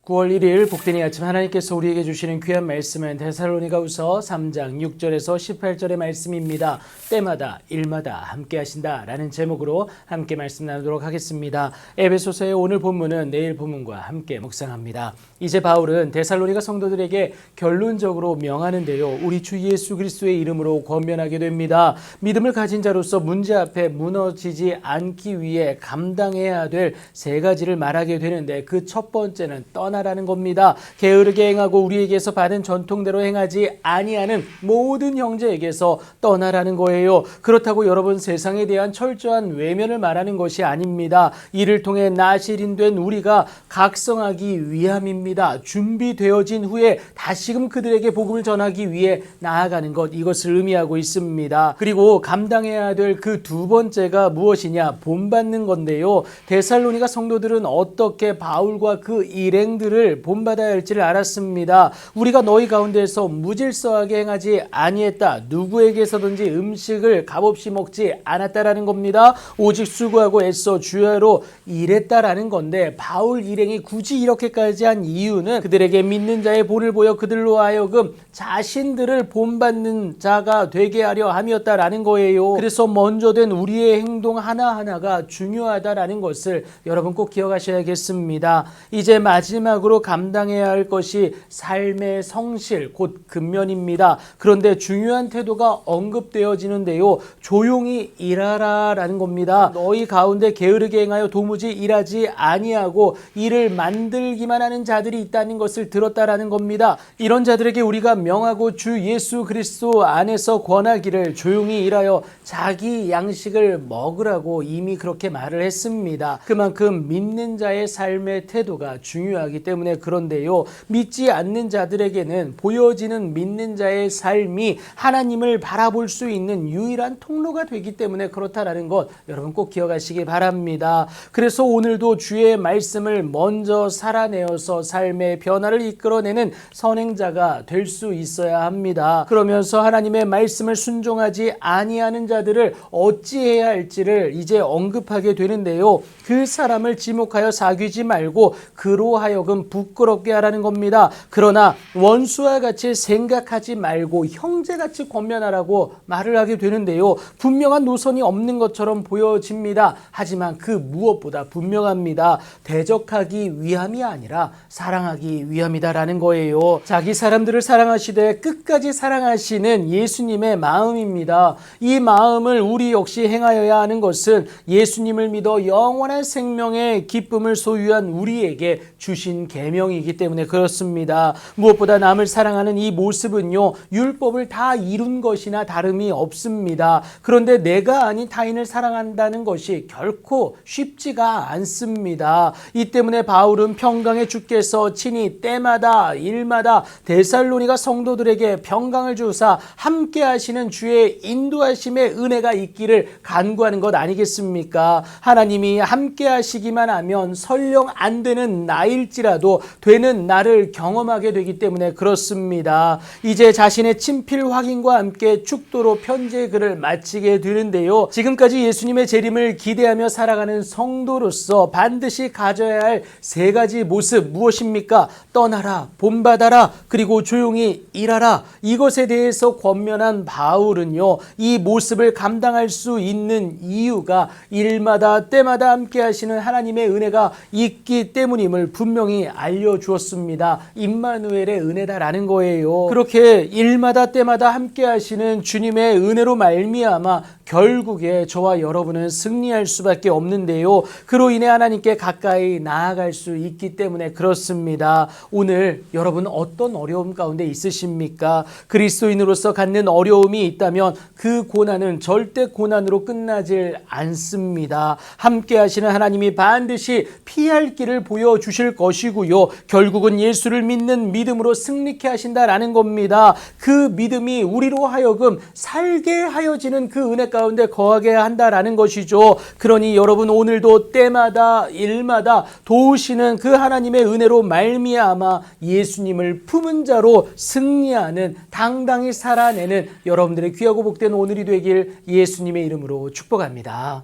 9월 1일 복된 이 아침 하나님께서 우리에게 주시는 귀한 말씀은 데살로니가후서 3장 6절에서 18절의 말씀입니다. 때마다 일마다 함께 하신다 라는 제목으로 함께 말씀 나누도록 하겠습니다. 에베소서의 오늘 본문은 내일 본문과 함께 묵상합니다. 이제 바울은 데살로니가 성도들에게 결론적으로 명하는데요. 우리 주 예수 그리스도의 이름으로 권면하게 됩니다. 믿음을 가진 자로서 문제 앞에 무너지지 않기 위해 감당해야 될 세 가지를 말하게 되는데 그 첫 번째는 떠나라는 겁니다. 게으르게 행하고 우리에게서 받은 전통대로 행하지 아니하는 모든 형제에게서 떠나라는 거예요. 그렇다고 여러분 세상에 대한 철저한 외면을 말하는 것이 아닙니다. 이를 통해 나실인된 우리가 각성하기 위함입니다. 준비되어진 후에 다시금 그들에게 복음을 전하기 위해 나아가는 것, 이것을 의미하고 있습니다. 그리고 감당해야 될 그 두 번째가 무엇이냐? 본받는 건데요. 데살로니가 성도들은 어떻게 바울과 그 일행들을 본받아야 할지를 알았습니다. 우리가 너희 가운데에서 무질서하게 행하지 아니했다. 누구에게서든지 음식을 값없이 먹지 않았다라는 겁니다. 오직 수고하고 애써 주야로 일했다라는 건데, 바울 일행이 굳이 이렇게까지 한 이유는 그들에게 믿는 자의 본을 보여 그들로 하여금 자신들을 본받는 자가 되게 하려 함이었다라는 거예요. 그래서 먼저 된 우리의 행동 하나하나가 중요하다라는 것을 여러분 꼭 기억하셔야겠습니다. 이제 마지막으로 감당해야 할 것이 삶의 성실, 곧 근면입니다. 그런데 중요한 태도가 언급되어지는데요. 조용히 일하라 라는 겁니다. 너희 가운데 게으르게 행하여 도무지 일하지 아니하고 일을 만들기만 하는 자들이 있다는 것을 들었다라는 겁니다. 이런 자들에게 우리가 명하고 주 예수 그리스도 안에서 권하기를 조용히 일하여 자기 양식을 먹으라고 이미 그렇게 말을 했습니다. 그만큼 믿는 자의 삶의 태도가 중요하기 때문에 그런데요. 믿지 않는 자들에게는 보여지는 믿는 자의 삶이 하나님을 바라볼 수 있는 유일한 통로가 되기 때문에 그렇다라는 것 여러분 꼭 기억하시기 바랍니다. 그래서 오늘도 주의 말씀을 먼저 살아내어서 삶의 변화를 이끌어내는 선행자가 될 수 있어야 합니다. 그러면서 하나님의 말씀을 순종하지 아니하는 자들을 어찌해야 할지를 이제 언급하게 되는데요. 그 사람을 지목하여 사귀지 말고 그로 하여금 부끄럽게 하라는 겁니다. 그러나 원수와 같이 생각하지 말고 형제같이 권면하라고 말을 하게 되는데요. 분명한 노선이 없는 것처럼 보여집니다. 하지만 그 무엇보다 분명합니다. 대적하기 위함이 아니라 사랑하기 위함이다라는 거예요. 자기 사람들을 사랑하시되 끝까지 사랑하시는 예수님의 마음입니다. 이 마음을 우리 역시 행하여야 하는 것은 예수님을 믿어 영원한 생명의 기쁨을 소유한 우리에게 주신 계명이기 때문에 그렇습니다. 무엇보다 남을 사랑하는 이 모습은요, 율법을 다 이룬 것이나 다름이 없습니다. 그런데 내가 아닌 타인을 사랑한다는 것이 결코 쉽지가 않습니다. 이 때문에 바울은 평강의 주께서 친히 때마다 일마다 데살로니가 성도들에게 평강을 주사 함께 하시는 주의 인도하심의 은혜가 있기를 간구하는 것 아니겠습니까? 하나님이 함께 하시기만 하면 설령 안 되는 나일지라도 되는 나를 경험하게 되기 때문에 그렇습니다. 이제 자신의 친필 확인과 함께 축도로 편지의 글을 마치게 되는데요. 지금까지 예수님의 재림을 기대하며 살아가는 성도로서 반드시 가져야 할 세 가지 모습 무엇입니까? 떠나라, 본받아라, 그리고 조용히 일하라. 이것에 대해서 권면한 바울은요, 이 모습을 감당할 수 있는 이유가 일마다 때마다 함께 하시는 하나님의 은혜가 있기 때문임을 분명히 알려주었습니다. 임마누엘의 은혜다라는 거예요. 그렇게 일마다 때마다 함께 하시는 주님의 은혜로 말미암아 결국에 저와 여러분은 승리할 수밖에 없는데요. 그로 인해 하나님께 가까이 나아갈 수 있기 때문에 그렇습니다. 오늘 여러분 어떤 어려움 가운데 있으십니까? 그리스도인으로서 갖는 어려움이 있다면 그 고난은 절대 고난으로 끝나질 않습니다. 함께 하시는 하나님이 반드시 피할 길을 보여주실 것이고요. 결국은 예수를 믿는 믿음으로 승리케 하신다라는 겁니다. 그 믿음이 우리로 하여금 살게 하여지는 그 은혜 가운데 거하게 한다라는 것이죠. 그러니 여러분 오늘도 때마다 일마다 도우시는 그 하나님의 은혜로 말미암아 예수님을 품은 자로 승리하는, 당당히 살아내는 여러분들의 귀하고 복된 오늘이 되길 예수님의 이름으로 축복합니다.